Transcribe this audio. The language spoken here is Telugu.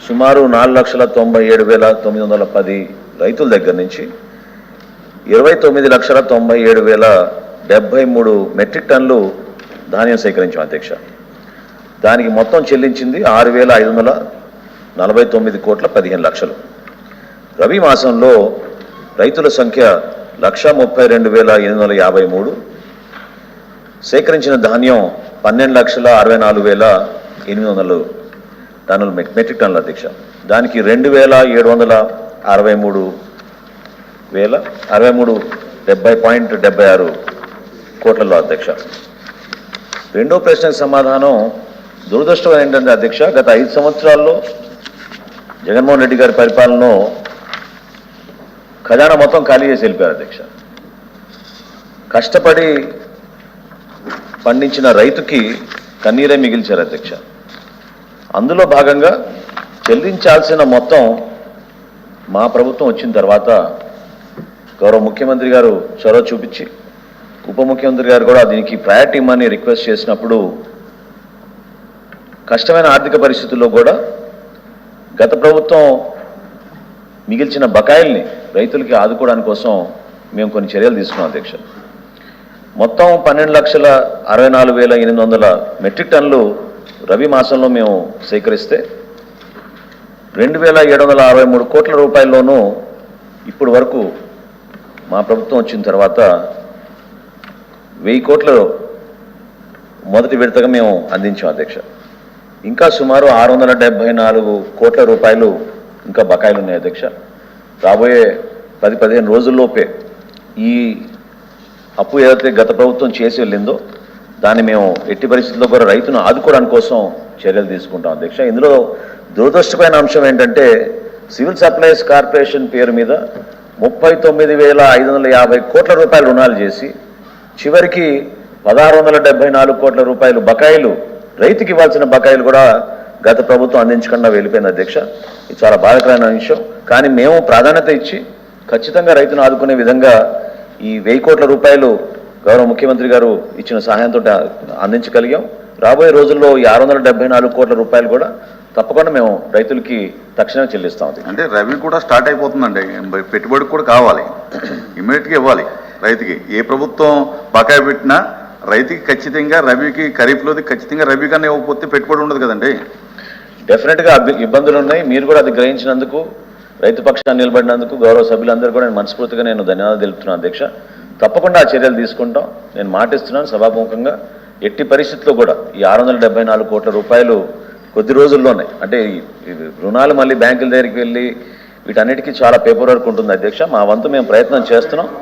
సుమారు 4,97,910 రైతుల దగ్గర నుంచి 29,97,073 మెట్రిక్ టన్నులు ధాన్యం సేకరించాం అధ్యక్ష. దానికి మొత్తం చెల్లించింది 6,549,15,00,000. రబీ మాసంలో రైతుల సంఖ్య 1,32,853. సేకరించిన ధాన్యం 12,64,800 టన్నులు మెట్రిక్ టన్నుల అధ్యక్ష. దానికి 2,763,070.76 కోట్లలో అధ్యక్ష. రెండో ప్రశ్నకు సమాధానం దురదృష్టం ఏంటంటే అధ్యక్ష, గత 5 సంవత్సరాల్లో జగన్మోహన్ రెడ్డి గారి పరిపాలనలో ఖజానా మొత్తం ఖాళీ చేసి వెళ్ళిపోయారు అధ్యక్ష. కష్టపడి పండించిన రైతుకి కన్నీరే మిగిల్చారు అధ్యక్ష. అందులో భాగంగా చెల్లించాల్సిన మొత్తం మా ప్రభుత్వం వచ్చిన తర్వాత గౌరవ ముఖ్యమంత్రి గారు చొరవ చూపించి ఉప ముఖ్యమంత్రి గారు కూడా దీనికి ప్రయారిటీ మనీ రిక్వెస్ట్ చేసినప్పుడు కష్టమైన ఆర్థిక పరిస్థితుల్లో కూడా గత ప్రభుత్వం మిగిల్చిన బకాయిల్ని రైతులకి ఆదుకోవడానికి కోసం మేము కొన్ని చర్యలు తీసుకున్నాం అధ్యక్ష. మొత్తం 12,64,800 మెట్రిక్ టన్నులు రబీ మాసంలో మేము సేకరిస్తే 2,763 కోట్ల రూపాయల్లోనూ ఇప్పటి వరకు మా ప్రభుత్వం వచ్చిన తర్వాత 1,000 కోట్లు మొదటి విడతగా మేము అందించాం అధ్యక్ష. ఇంకా సుమారు 674 కోట్ల రూపాయలు ఇంకా బకాయిలు ఉన్నాయి అధ్యక్ష. రాబోయే 10-15 రోజుల్లోపే ఈ అప్పు ఏదైతే గత ప్రభుత్వం చేసి వెళ్ళిందో దాన్ని మేము ఎట్టి పరిస్థితుల్లో కూడా రైతును ఆదుకోవడానికి కోసం చర్యలు తీసుకుంటాం అధ్యక్ష. ఇందులో దురదృష్టమైన అంశం ఏంటంటే సివిల్ సప్లైస్ కార్పొరేషన్ పేరు మీద 39,550 కోట్ల రూపాయలు రుణాలు చేసి చివరికి 1,674 కోట్ల రూపాయలు బకాయిలు రైతుకి ఇవ్వాల్సిన బకాయిలు కూడా గత ప్రభుత్వం అందించకుండా వెళ్ళిపోయింది అధ్యక్ష. ఇది చాలా బాధాకరమైన విషయం. కానీ మేము ప్రాధాన్యత ఇచ్చి ఖచ్చితంగా రైతును ఆదుకునే విధంగా ఈ 1,000 కోట్ల రూపాయలు గౌరవ ముఖ్యమంత్రి గారు ఇచ్చిన సహాయంతో అందించగలిగాం. రాబోయే రోజుల్లో ఈ 674 కోట్ల రూపాయలు కూడా తప్పకుండా మేము రైతులకి తక్షణమే చెల్లిస్తాం. అంటే రబీ కూడా స్టార్ట్ అయిపోతుందండి, పెట్టుబడికి కూడా కావాలి, ఇమ్మీడియట్గా ఇవ్వాలి రైతుకి. ఏ ప్రభుత్వం బకాయి పెట్టినా రైతుకి ఖచ్చితంగా రబీకి ఖరీఫ్లోది ఖచ్చితంగా రబీ కన్నా ఇవ్వకపోతే పెట్టుబడి ఉండదు కదండి. డెఫినెట్గా ఇబ్బందులు ఉన్నాయి. మీరు కూడా అది గ్రహించినందుకు, రైతు పక్షాన్ని నిలబడినందుకు గౌరవ సభ్యులందరూ కూడా నేను మనస్ఫూర్తిగా ధన్యవాదాలు తెలుపుతున్నాను అధ్యక్ష. తప్పకుండా ఆ చర్యలు తీసుకుంటాం. నేను మాటిస్తున్నాను సభాముఖంగా, ఎట్టి పరిస్థితుల్లో కూడా ఈ 674 కోట్ల రూపాయలు కొద్ది రోజుల్లోనే, అంటే ఈ రుణాలు మళ్ళీ బ్యాంకుల దగ్గరికి వెళ్ళి వీటన్నిటికీ చాలా పేపర్ వర్క్ ఉంటుంది అధ్యక్ష. మా వంతు మేము ప్రయత్నం చేస్తున్నాం.